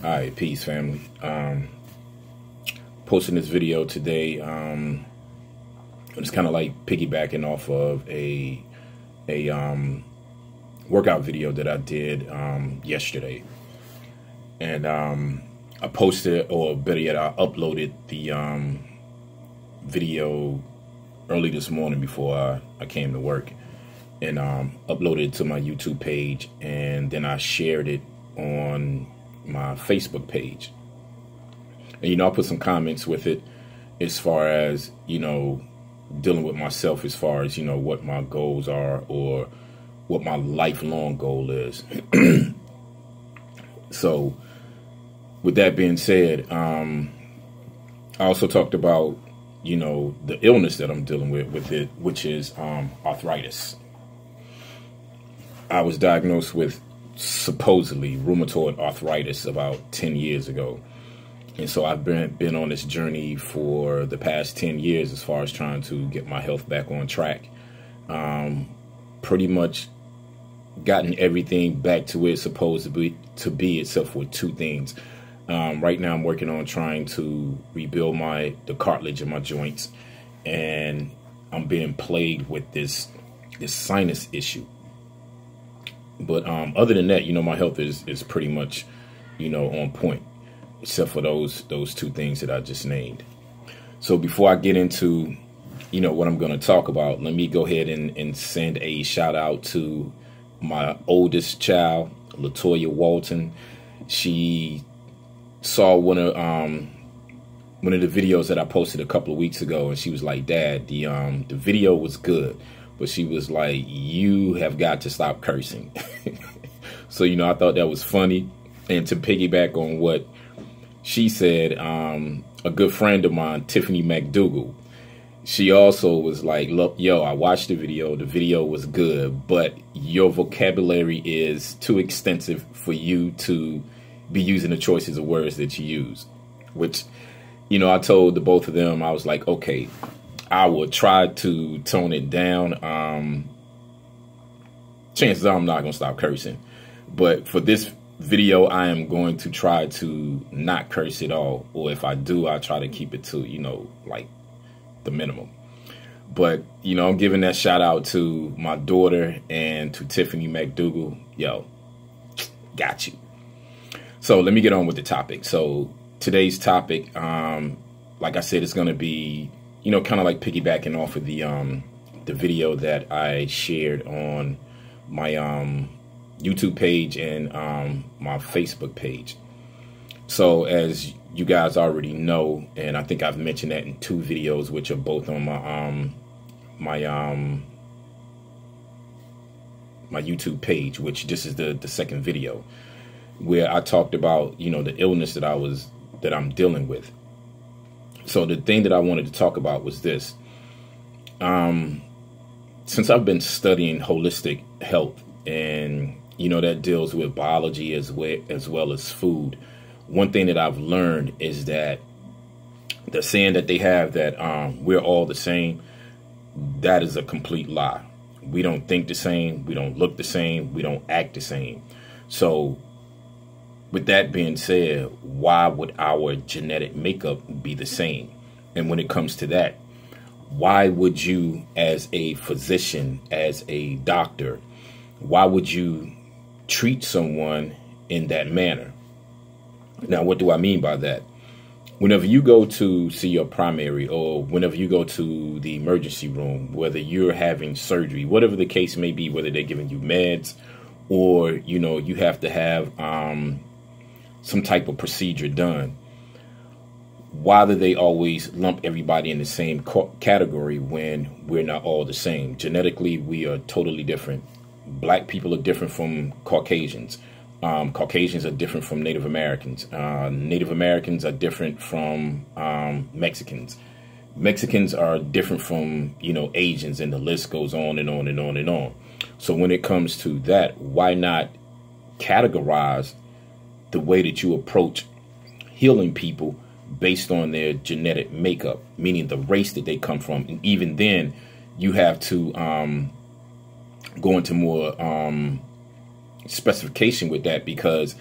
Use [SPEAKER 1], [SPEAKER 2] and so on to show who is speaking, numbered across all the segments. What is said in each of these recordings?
[SPEAKER 1] All right, peace, family. Posting this video today. It's kind of like piggybacking off of a workout video that I did yesterday, and I posted, or better yet, I uploaded the video early this morning before I came to work, and uploaded it to my YouTube page, and then I shared it on my Facebook page. And I put some comments with it as far as dealing with myself, as far as what my goals are or what my lifelong goal is. So with that being said, I also talked about the illness that I'm dealing with it, which is arthritis. I was diagnosed with supposedly rheumatoid arthritis about 10 years ago. And so I've been on this journey for the past 10 years as far as trying to get my health back on track. Pretty much gotten everything back to where it's supposed to be except for two things. Right now I'm working on trying to rebuild the cartilage in my joints, and I'm being plagued with this sinus issue. But other than that, my health is pretty much, on point, except for those two things that I just named. So before I get into, what I'm going to talk about, let me go ahead and send a shout out to my oldest child, Latoya Walton. She saw one of the videos that I posted a couple of weeks ago, and she was like, "Dad, the video was good." But she was like, "You have got to stop cursing." So, I thought that was funny. And to piggyback on what she said, a good friend of mine, Tiffany McDougal, she also was like, "Look, yo, I watched the video. The video was good, but your vocabulary is too extensive for you to be using the choices of words that you use." Which, I told the both of them, I was like, okay, I will try to tone it down. Chances are I'm not going to stop cursing. But for this video, I am going to try to not curse at all. Or if I do, I'll try to keep it to, like the minimum. But, I'm giving that shout out to my daughter and to Tiffany McDougal. Yo, got you. So let me get on with the topic. So today's topic, like I said, it's going to be kind of like piggybacking off of the video that I shared on my YouTube page and my Facebook page. So as you guys already know, and I think I've mentioned that in two videos, which are both on my YouTube page, which this is the second video, where I talked about the illness that I'm dealing with. So the thing that I wanted to talk about was this. Since I've been studying holistic health, and that deals with biology as well as food, one thing that I've learned is that the saying that they have that we're all the same, that is a complete lie. We don't think the same, we don't look the same, we don't act the same. So with that being said, why would our genetic makeup be the same? And when it comes to that, why would you, as a physician, as a doctor, why would you treat someone in that manner? Now, what do I mean by that? Whenever you go to see your primary, or whenever you go to the emergency room, whether you're having surgery, whatever the case may be, whether they're giving you meds, or, you have to have some type of procedure done, why do they always lump everybody in the same category when we're not all the same? Genetically, we are totally different. Black people are different from Caucasians. Caucasians are different from Native Americans. Native Americans are different from Mexicans. Mexicans are different from, Asians, and the list goes on and on and on and on. So when it comes to that, why not categorize the way that you approach healing people based on their genetic makeup, meaning the race that they come from? And even then, you have to go into more specification with that, because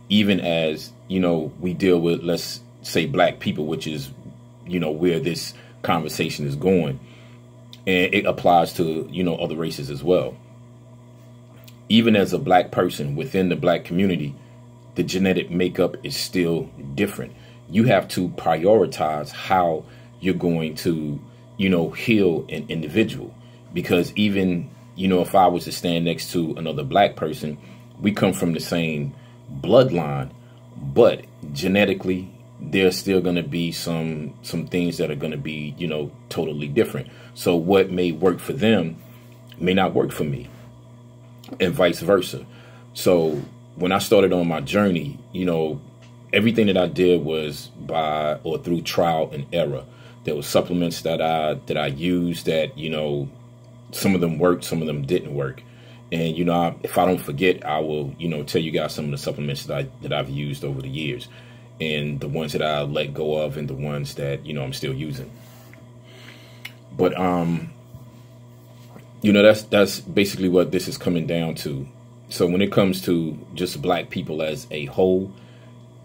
[SPEAKER 1] even as, you know, we deal with, let's say, black people, which is, you know, where this conversation is going. And it applies to, you know, other races as well. Even as a black person within the black community, the genetic makeup is still different. You have to prioritize how you're going to, you know, heal an individual. Because even, you know, if I was to stand next to another black person, we come from the same bloodline, but genetically, there's still going to be some things that are going to be, you know, totally different. So what may work for them may not work for me, and vice versa. So when I started on my journey, you know, everything that I did was by or through trial and error. There were supplements that I used that, you know, some of them worked, some of them didn't work. And, you know, if I don't forget, I will, you know, tell you guys some of the supplements that I've used over the years, and the ones that I let go of, and the ones that, you know, I'm still using. But, you know, that's basically what this is coming down to. So when it comes to just black people as a whole,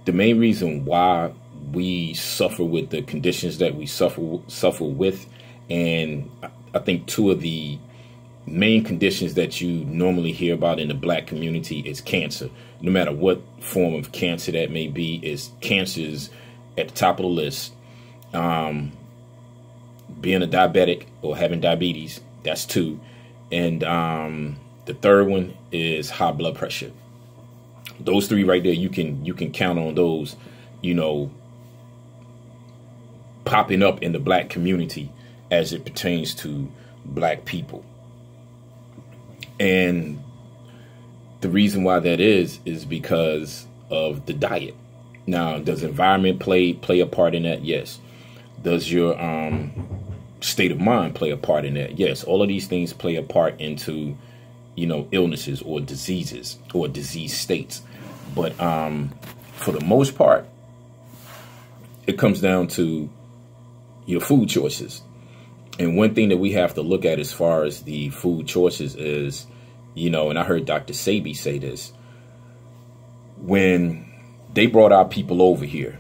[SPEAKER 1] the main reason why we suffer with the conditions that we suffer with, and I think two of the main conditions that you normally hear about in the black community is cancer. No matter what form of cancer that may be, cancer's at the top of the list. Being a diabetic or having diabetes, that's two. And the third one is high blood pressure. Those three right there, you can count on those, you know, popping up in the black community as it pertains to black people. And the reason why that is because of the diet. Now, does environment play a part in that? Yes. Does your state of mind play a part in that? Yes. All of these things play a part into, you know, illnesses or diseases or disease states. But for the most part, it comes down to your food choices. And one thing that we have to look at as far as the food choices is, you know, and I heard Dr. Sebi say this, when they brought our people over here,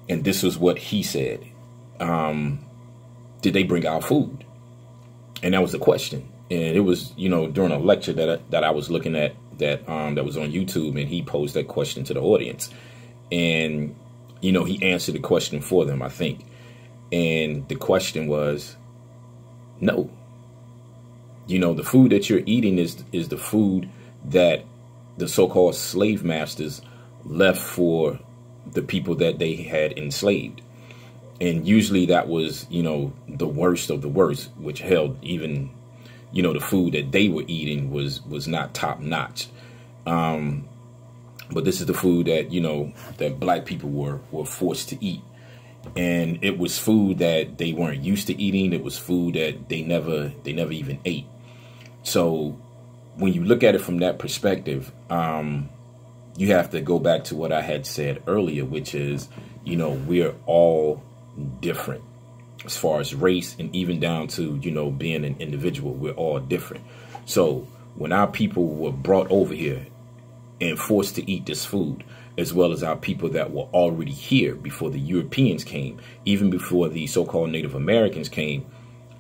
[SPEAKER 1] and this was what he said, did they bring our food? And that was the question. And it was, you know, during a lecture that I was looking at that was on YouTube, and he posed that question to the audience. And, you know, he answered the question for them, I think. And the question was, no. You know, the food that you're eating is the food that the so-called slave masters left for the people that they had enslaved. And usually that was, you know, the worst of the worst, which held even, you know, the food that they were eating was not top notch. But this is the food that, you know, that black people were forced to eat. And it was food that they weren't used to eating. It was food that they never even ate. So when you look at it from that perspective, you have to go back to what I had said earlier, which is, you know, we're all different as far as race, and even down to, you know, being an individual. We're all different. So when our people were brought over here and forced to eat this food, as well as our people that were already here before the Europeans came, even before the so-called Native Americans came,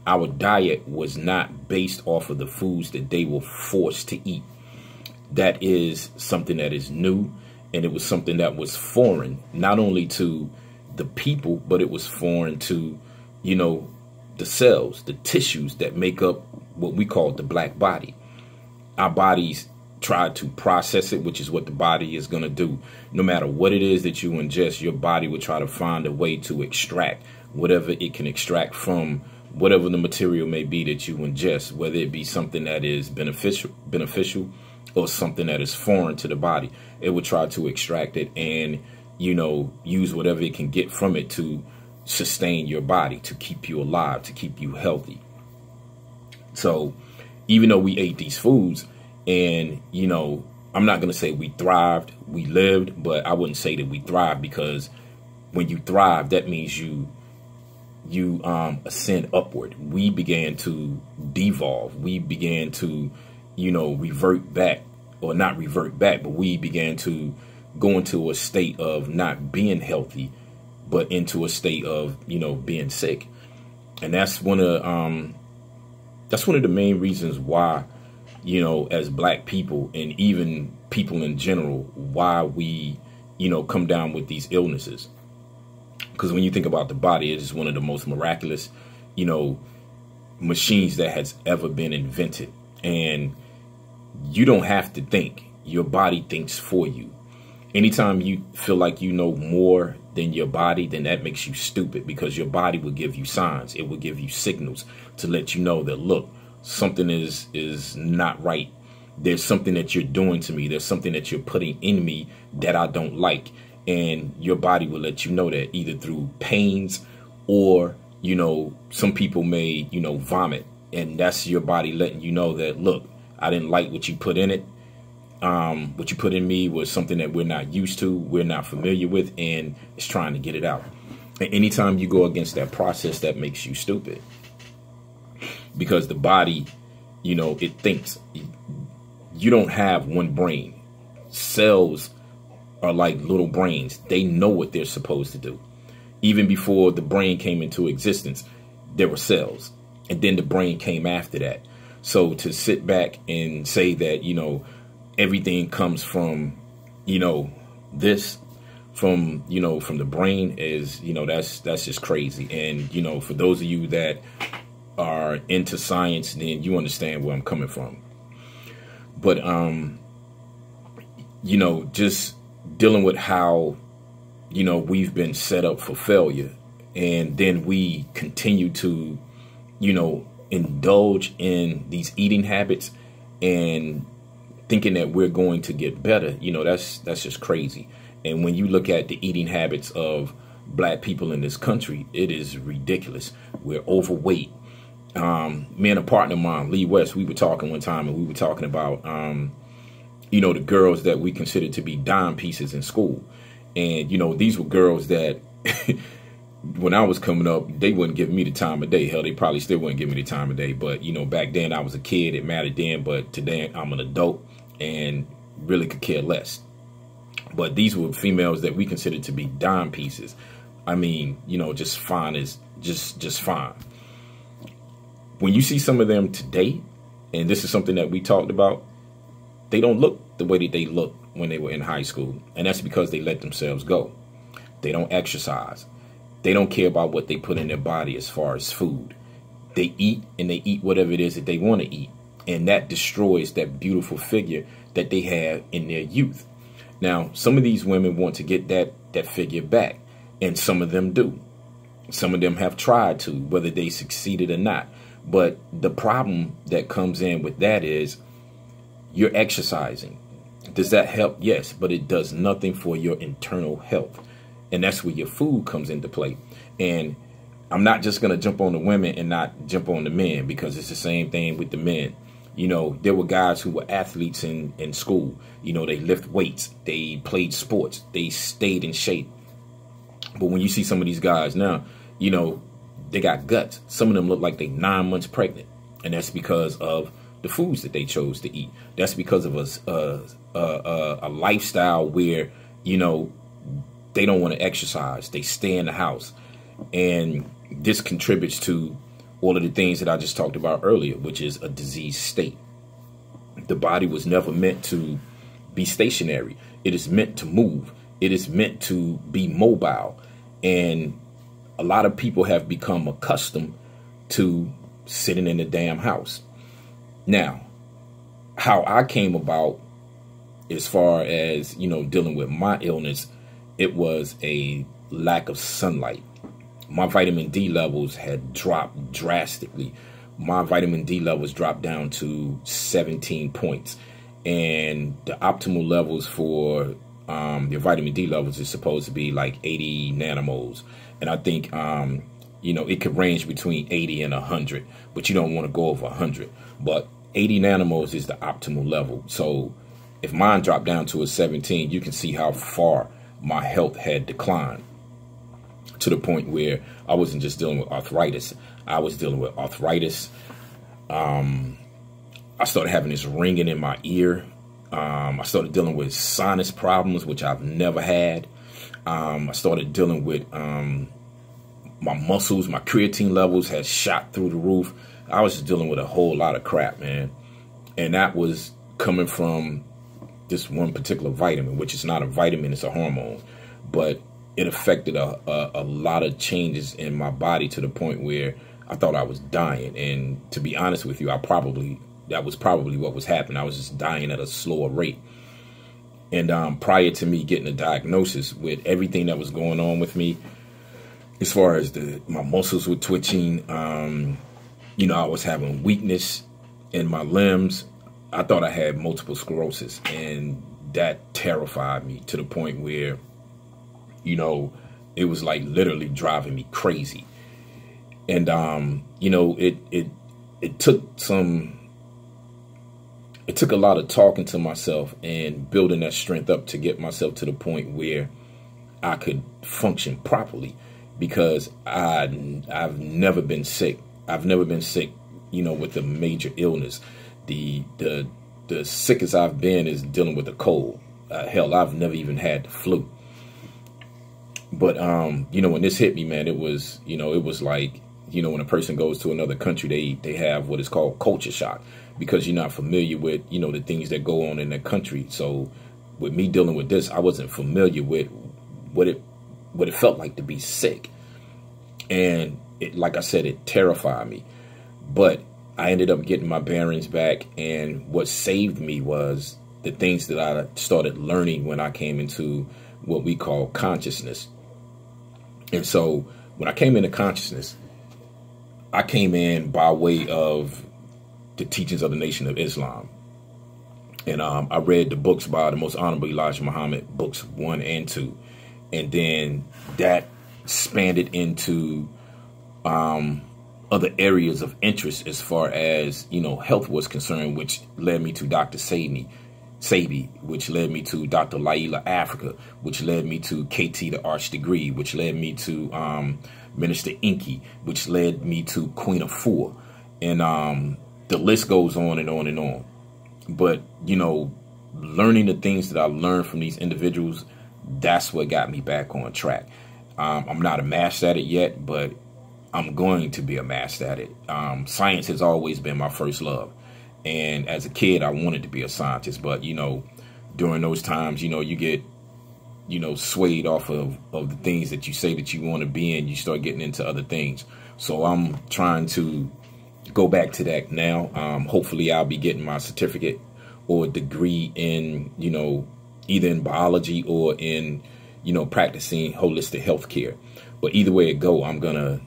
[SPEAKER 1] our diet was not based off of the foods that they were forced to eat. That is something that is new, and it was something that was foreign, not only to the people, but it was foreign to, you know, the cells, the tissues that make up what we call the black body. Our bodies try to process it, which is what the body is going to do. No matter what it is that you ingest, your body will try to find a way to extract whatever it can extract from whatever the material may be that you ingest, whether it be something that is beneficial or something that is foreign to the body. It will try to extract it and, you know, use whatever it can get from it to sustain your body, to keep you alive, to keep you healthy. So even though we ate these foods, and, you know, I'm not going to say we thrived, we lived, but I wouldn't say that we thrived, because when you thrive, that means you ascend upward. We began to devolve. We began to, you know, revert back, or not revert back, but we began to go into a state of not being healthy, but into a state of, being sick. And that's one of the main reasons why, as black people and even people in general, why we, come down with these illnesses. Because when you think about the body, it is one of the most miraculous, machines that has ever been invented. And you don't have to think. Your body thinks for you. Anytime you feel like you know more than your body, then that makes you stupid, because your body will give you signs. It will give you signals to let you know that, look, something is not right. There's something that you're doing to me. There's something that you're putting in me that I don't like. And your body will let you know that either through pains or, some people may, vomit. And that's your body letting you know that, look, I didn't like what you put in it. What you put in me was something that we're not used to, we're not familiar with, and it's trying to get it out. And anytime you go against that process, that makes you stupid. Because the body, it thinks. You don't have one brain. Cells are like little brains. They know what they're supposed to do. Even before the brain came into existence, there were cells. And then the brain came after that. So to sit back and say that, everything comes from, this, from the brain is, that's just crazy. And, for those of you that are into science, then you understand where I'm coming from. But, just dealing with how, we've been set up for failure, and then we continue to, indulge in these eating habits and thinking that we're going to get better. That's just crazy. And when you look at the eating habits of black people in this country, it is ridiculous. We're overweight. Me and a partner of mine, Lee West, we were talking one time, and we were talking about, the girls that we considered to be dime pieces in school. And, these were girls that when I was coming up, they wouldn't give me the time of day. Hell, they probably still wouldn't give me the time of day. But, back then I was a kid. It mattered then. But today I'm an adult and really could care less. But these were females that we considered to be dime pieces. I mean, just fine as just fine. When you see some of them today, and this is something that we talked about, they don't look the way that they looked when they were in high school. And that's because they let themselves go. They don't exercise. They don't care about what they put in their body as far as food. They eat, and they eat whatever it is that they want to eat. And that destroys that beautiful figure that they had in their youth. Now, some of these women want to get that figure back, and some of them do. Some of them have tried to, whether they succeeded or not. But the problem that comes in with that is you're exercising. Does that help? Yes, but it does nothing for your internal health. And that's where your food comes into play. And I'm not just going to jump on the women and not jump on the men, because it's the same thing with the men. There were guys who were athletes in school. They lift weights. They played sports. They stayed in shape. But when you see some of these guys now, they got guts. Some of them look like they 9 months pregnant. And that's because of the foods that they chose to eat. That's because of a lifestyle where, they don't want to exercise. They stay in the house. And this contributes to all of the things that I just talked about earlier, which is a disease state. The body was never meant to be stationary. It is meant to move. It is meant to be mobile. And a lot of people have become accustomed to sitting in the damn house. Now, how I came about as far as, dealing with my illness, it was a lack of sunlight. My vitamin D levels had dropped drastically. My vitamin D levels dropped down to 17 points. And the optimal levels for your vitamin D levels is supposed to be like 80 nanomoles. And I think, it could range between 80 and 100, but you don't want to go over 100. But 80 nanomoles is the optimal level. So if mine dropped down to a 17, you can see how far my health had declined, to the point where I wasn't just dealing with arthritis. I was dealing with arthritis. I started having this ringing in my ear. I started dealing with sinus problems, which I've never had. I started dealing with my muscles, my creatine levels had shot through the roof. I was just dealing with a whole lot of crap, man. And that was coming from this one particular vitamin, which is not a vitamin, it's a hormone. But it affected a lot of changes in my body to the point where I thought I was dying. And to be honest with you, that was probably what was happening. I was just dying at a slower rate. And prior to me getting a diagnosis, with everything that was going on with me, as far as my muscles were twitching, you know, I was having weakness in my limbs. I thought I had multiple sclerosis, and that terrified me to the point where, you know, it was like literally driving me crazy. And, you know, it took a lot of talking to myself and building that strength up to get myself to the point where I could function properly, because I've never been sick. I've never been sick, you know, with a major illness. The sickest I've been is dealing with a cold. Hell, I've never even had the flu. But, you know, when this hit me, man, it was, you know, it was like, you know, when a person goes to another country, they have what is called culture shock, because you're not familiar with, you know, the things that go on in that country. So with me dealing with this, I wasn't familiar with what it felt like to be sick. And it, like I said, it terrified me. But I ended up getting my bearings back, and what saved me was the things that I started learning when I came into what we call consciousness. And so when I came into consciousness, I came in by way of the teachings of the Nation of Islam. And I read the books by the Most Honorable Elijah Muhammad, books 1 and 2. And then that expanded into other areas of interest as far as, you know, health was concerned, which led me to Dr. Sebi, which led me to Dr. Laila Africa, which led me to KT the Arch Degree, which led me to Minister Inky, which led me to Queen Afua. And the list goes on and on and on. But, you know, learning the things that I learned from these individuals, that's what got me back on track. I'm not a master at it yet, but I'm going to be a master at it. Science has always been my first love. And as a kid, I wanted to be a scientist. But, you know, during those times, you know, you get, you know, swayed off of the things that you say that you want to be in. You start getting into other things. So I'm trying to go back to that now. Hopefully I'll be getting my certificate or degree in, you know, either in biology or in, you know, practicing holistic healthcare. But either way it go, I'm gonna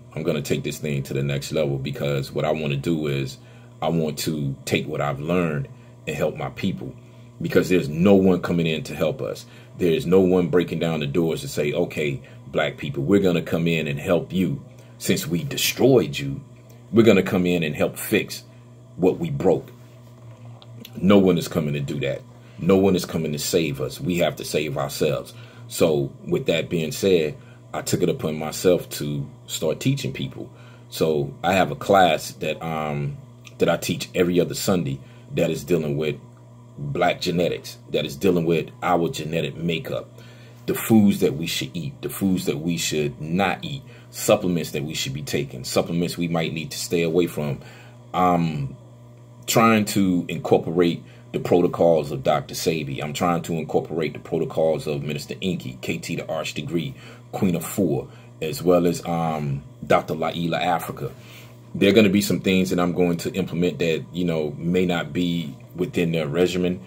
[SPEAKER 1] take this thing to the next level, because what I want to do is I want to take what I've learned and help my people, because there's no one coming in to help us. There's no one breaking down the doors to say, okay, black people, we're going to come in and help you. Since we destroyed you, we're going to come in and help fix what we broke. No one is coming to do that. No one is coming to save us. We have to save ourselves. So with that being said, I took it upon myself to start teaching people. So I have a class that I teach every other Sunday that is dealing with black genetics, that is dealing with our genetic makeup, the foods that we should eat, the foods that we should not eat, supplements that we should be taking, supplements we might need to stay away from. I'm trying to incorporate the protocols of Dr. Sebi. I'm trying to incorporate the protocols of Minister Inky, KT the Arch Degree, Queen Afua, as well as Dr. Laila Africa. There are going to be some things that I'm going to implement that, you know, may not be within their regimen,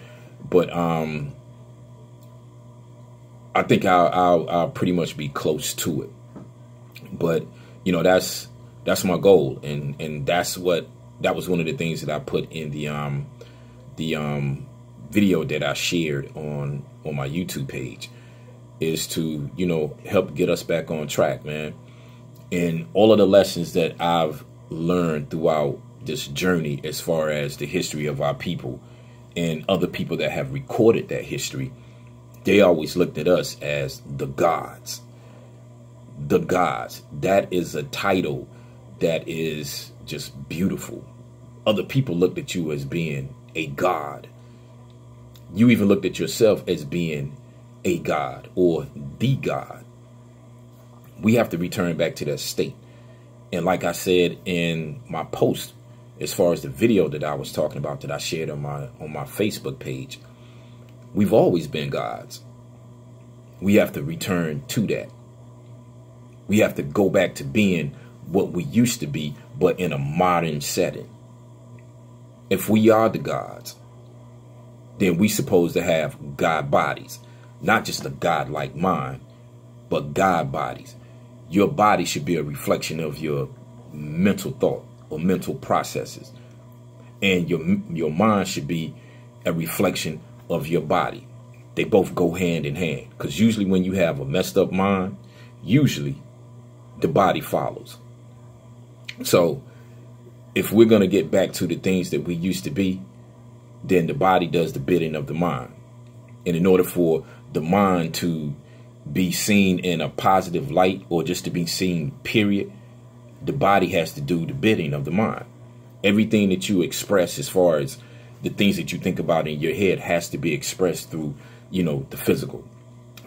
[SPEAKER 1] but I think I'll pretty much be close to it. But, you know, that's my goal, and that was one of the things that I put in the video that I shared on my YouTube page, is to, you know, help get us back on track, man. And all of the lessons that I've learned throughout this journey, as far as the history of our people and other people that have recorded that history, they always looked at us as the gods. The gods. That is a title that is just beautiful. Other people looked at you as being a god. You even looked at yourself as being a God or the God. We have to return back to that state. And like I said in my post, as far as the video that I was talking about that I shared on my Facebook page, we've always been gods. We have to return to that. We have to go back to being what we used to be, but in a modern setting. If we are the gods, then we supposed to have God bodies, not just a God-like mind, but God bodies. Your body should be a reflection of your mental thought or mental processes. And your mind should be a reflection of your body. They both go hand in hand. Because usually when you have a messed up mind, usually the body follows. So if we're going to get back to the things that we used to be, then the body does the bidding of the mind. And in order for the mind to be seen in a positive light, or just to be seen, period, the body has to do the bidding of the mind. Everything that you express, as far as the things that you think about in your head, has to be expressed through, the physical.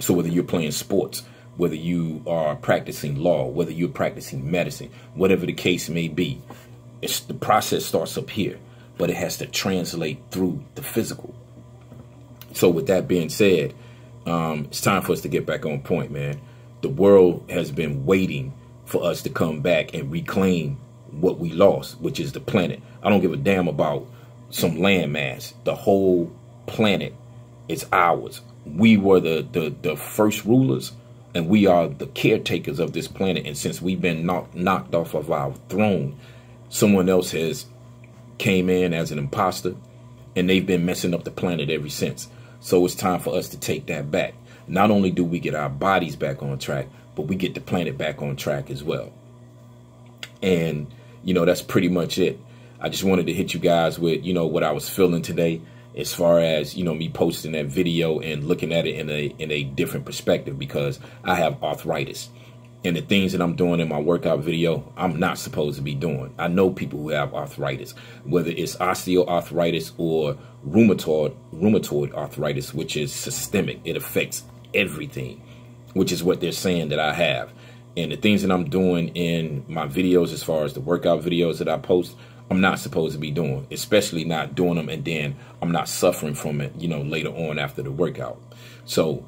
[SPEAKER 1] So whether you're playing sports, whether you are practicing law, whether you're practicing medicine, whatever the case may be, the process starts up here, but it has to translate through the physical. So with that being said, it's time for us to get back on point, man. The world has been waiting for us to come back and reclaim what we lost, which is the planet. I don't give a damn about some landmass. The whole planet is ours. We were the first rulers, and we are the caretakers of this planet. And since we've been knocked off of our throne, someone else has came in as an imposter, and they've been messing up the planet ever since. So it's time for us to take that back. Not only do we get our bodies back on track, but we get the planet back on track as well. And, that's pretty much it. I just wanted to hit you guys with, what I was feeling today, as far as, me posting that video and looking at it in a different perspective, because I have arthritis. And the things that I'm doing in my workout video, I'm not supposed to be doing. I know people who have arthritis, whether it's osteoarthritis or rheumatoid arthritis, which is systemic. It affects everything, which is what they're saying that I have. And the things that I'm doing in my videos, as far as the workout videos that I post, I'm not supposed to be doing, especially not doing them. And then I'm not suffering from it, later on after the workout. So,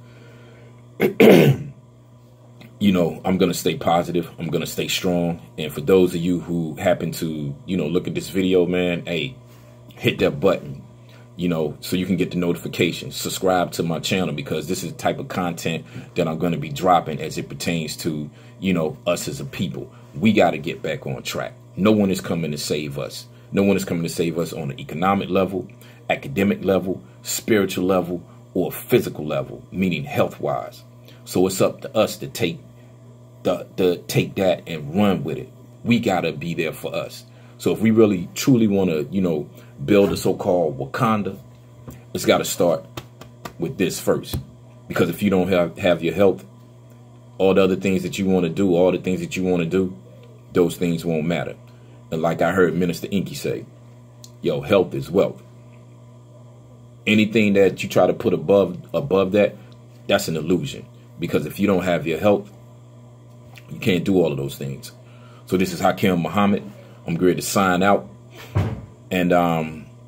[SPEAKER 1] I'm going to stay positive. I'm going to stay strong. And for those of you who happen to, look at this video, man, hey, hit that button, so you can get the notifications. Subscribe to my channel, because this is the type of content that I'm going to be dropping as it pertains to, us as a people. We got to get back on track. No one is coming to save us. No one is coming to save us on an economic level, academic level, spiritual level, or physical level, meaning health-wise. So it's up to us to take that and run with it. We gotta be there for us. So if we really truly want to, build a so-called Wakanda, it's got to start with this first. Because if you don't have your health, all the other things that you want to do, those things won't matter. And like I heard Minister Inky say, health is wealth. Anything that you try to put above that, that's an illusion. Because if you don't have your health, you can't do all of those things. So this is Hakim Muhammad. I'm ready to sign out. And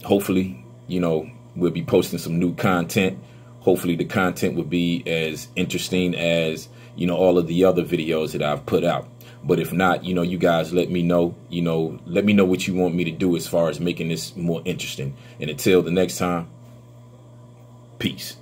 [SPEAKER 1] hopefully, we'll be posting some new content. Hopefully the content will be as interesting as, all of the other videos that I've put out. But if not, you guys let me know, let me know what you want me to do as far as making this more interesting. And until the next time, peace.